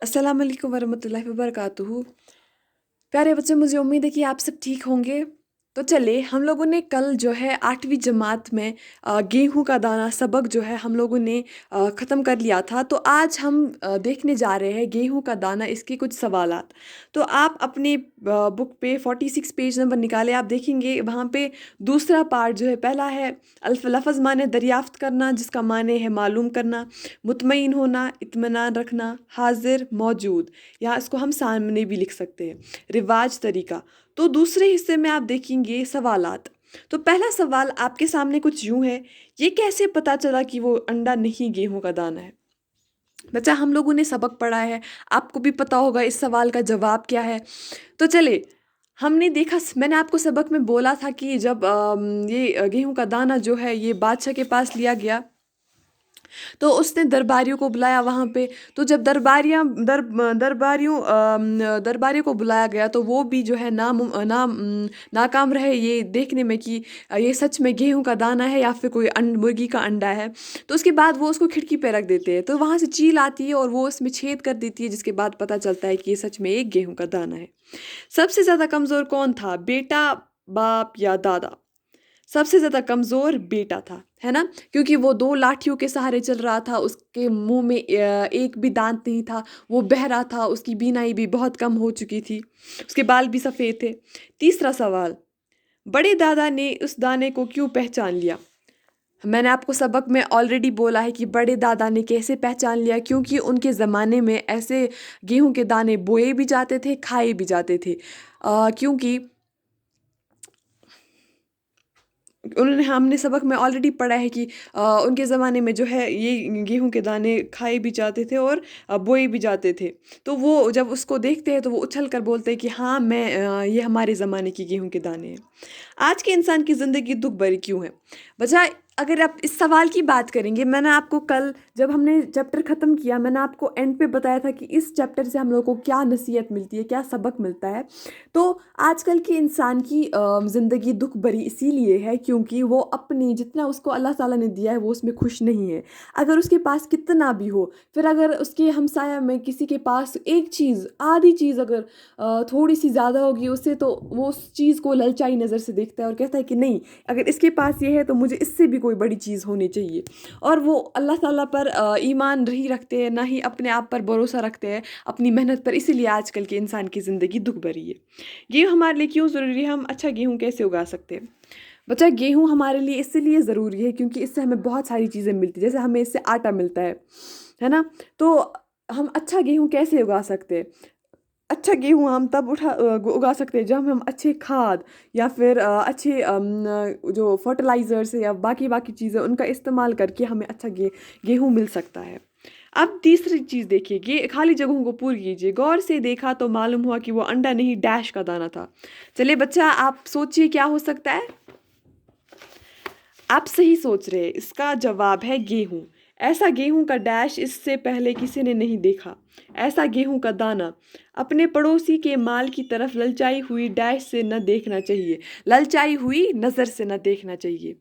अस्सलाम वालेकुम वरहमतुल्लाहि वबरकातुहू। प्यारे बच्चे, मुझे उम्मीद है कि आप सब ठीक होंगे। तो चलिए, हम लोगों ने कल जो है 8वीं जमात में गेहूं का दाना सबक जो है हम लोगों ने ख़त्म कर लिया था। तो आज हम देखने जा रहे हैं गेहूं का दाना, इसके कुछ सवालात। तो आप अपने बुक पे 46 पेज नंबर निकाले, आप देखेंगे वहाँ पे दूसरा पार्ट जो है, पहला है अल्फ लफ्ज़ माने दरियाफ्त करना, जिसका माने है मालूम करना, मुतमईन होना, इत्मीनान रखना, हाजिर मौजूद, या इसको हम सामने भी लिख सकते हैं, रिवाज तरीका। तो दूसरे हिस्से में आप देखेंगे सवालात। तो पहला सवाल आपके सामने कुछ यूं है, ये कैसे पता चला कि वो अंडा नहीं गेहूं का दाना है? बच्चा, हम लोगों ने सबक पढ़ा है, आपको भी पता होगा इस सवाल का जवाब क्या है। तो चले, हमने देखा, मैंने आपको सबक में बोला था कि जब गेहूं का दाना जो है ये बादशाह के पास लिया गया, तो उसने दरबारियों को बुलाया वहाँ पे। तो जब दरबारियों को बुलाया गया, तो वो भी जो है नाकाम रहे ये देखने में कि ये सच में गेहूं का दाना है या फिर कोई मुर्गी का अंडा है। तो उसके बाद वो उसको खिड़की पे रख देते हैं, तो वहाँ से चील आती है और वो उसमें छेद कर देती है, जिसके बाद पता चलता है कि ये सच में एक गेहूं का दाना है। सबसे ज्यादा कमजोर कौन था, बेटा, बाप या दादा? सबसे ज़्यादा कमज़ोर बेटा था, है ना? क्योंकि वो 2 लाठियों के सहारे चल रहा था, उसके मुँह में एक भी दाँत नहीं था, वो बहरा था, उसकी बीनाई भी बहुत कम हो चुकी थी, उसके बाल भी सफ़ेद थे। तीसरा सवाल, बड़े दादा ने उस दाने को क्यों पहचान लिया? मैंने आपको सबक में ऑलरेडी बोला है कि बड़े दादा ने कैसे पहचान लिया, क्योंकि उनके ज़माने में ऐसे गेहूँ के दाने बोए भी जाते थे, खाए भी जाते थे। क्योंकि उन्होंने हमने सबक में ऑलरेडी पढ़ा है कि उनके ज़माने में जो है ये गेहूं के दाने खाए भी जाते थे और बोए भी जाते थे। तो वो जब उसको देखते हैं तो वो उछल कर बोलते हैं कि हाँ, ये हमारे ज़माने की गेहूं के दाने हैं। आज के इंसान की ज़िंदगी दुख भरी क्यों है? बजाय, अगर आप इस सवाल की बात करेंगे, मैंने आपको कल जब हमने चैप्टर ख़त्म किया, मैंने आपको एंड पे बताया था कि इस चैप्टर से हम लोगों को क्या नसीहत मिलती है, क्या सबक मिलता है। तो आजकल के इंसान की ज़िंदगी दुख भरी इसीलिए है क्योंकि वो अपनी जितना उसको अल्लाह ताला ने दिया है वो उसमें खुश नहीं है। अगर उसके पास कितना भी हो, फिर अगर उसके हमसाया में किसी के पास एक चीज़, आधी चीज़ अगर थोड़ी सी ज़्यादा होगी उससे, तो वो उस चीज़ को ललचाई नज़र से देखता है और कहता है कि नहीं, अगर इसके पास ये है तो मुझे इससे भी कोई बड़ी चीज़ होनी चाहिए। और वो अल्लाह ताला पर ईमान नहीं रखते हैं, ना ही अपने आप पर भरोसा रखते हैं, अपनी मेहनत पर। इसीलिए आजकल के इंसान की ज़िंदगी दुख भरी है। गेहूँ हमारे लिए क्यों ज़रूरी है? हम अच्छा गेहूँ कैसे उगा सकते हैं? बच्चा, गेहूँ हमारे लिए इसलिए ज़रूरी है क्योंकि इससे हमें बहुत सारी चीज़ें मिलती हैं। जैसे हमें इससे आटा मिलता है ना? तो हम अच्छा गेहूँ कैसे उगा सकते हैं? अच्छा गेहूँ हम तब उगा सकते हैं जब हम अच्छे खाद या फिर अच्छे जो फर्टिलाइज़र्स या बाकी बाकी चीज़ें उनका इस्तेमाल करके हमें अच्छा गेहूँ मिल सकता है। अब तीसरी चीज़ देखिए, खाली जगहों को पूरी कीजिए। गौर से देखा तो मालूम हुआ कि वो अंडा नहीं, डैश का दाना था। चलिए बच्चा, आप सोचिए क्या हो सकता है? आप सही सोच रहे हैं, इसका जवाब है गेहूं। ऐसा गेहूं का डैश इससे पहले किसी ने नहीं देखा। ऐसा गेहूं का दाना अपने पड़ोसी के माल की तरफ ललचाई हुई डैश से न देखना चाहिए, ललचाई हुई नज़र से न देखना चाहिए।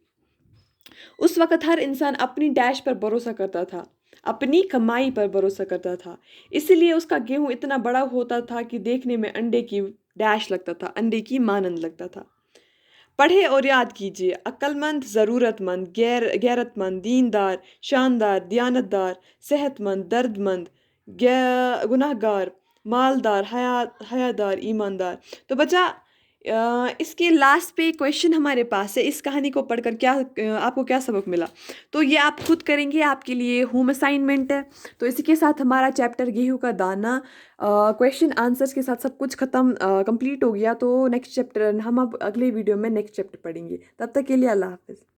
उस वक़्त हर इंसान अपनी डैश पर भरोसा करता था, अपनी कमाई पर भरोसा करता था। इसलिए उसका गेहूँ इतना बड़ा होता था कि देखने में अंडे की डैश लगता था, अंडे की मानंद लगता था। पढ़े और याद कीजिए, अक्लमंद, ज़रूरतमंद, गैरतमंद, दीनदार, शानदार, दियानतदार, सेहतमंद, दर्दमंद, गुनहगार, मालदार, हयादार, ईमानदार। तो बच्चा, इसके लास्ट पे क्वेश्चन हमारे पास है, इस कहानी को पढ़कर आपको क्या सबक मिला? तो ये आप खुद करेंगे, आपके लिए होम असाइनमेंट है। तो इसी के साथ हमारा चैप्टर गेहूं का दाना क्वेश्चन आंसर्स के साथ सब कुछ ख़त्म कंप्लीट हो गया। तो नेक्स्ट चैप्टर हम अब अगले वीडियो में नेक्स्ट चैप्टर पढ़ेंगे। तब तक के लिए अल्लाह हाफ़िज़।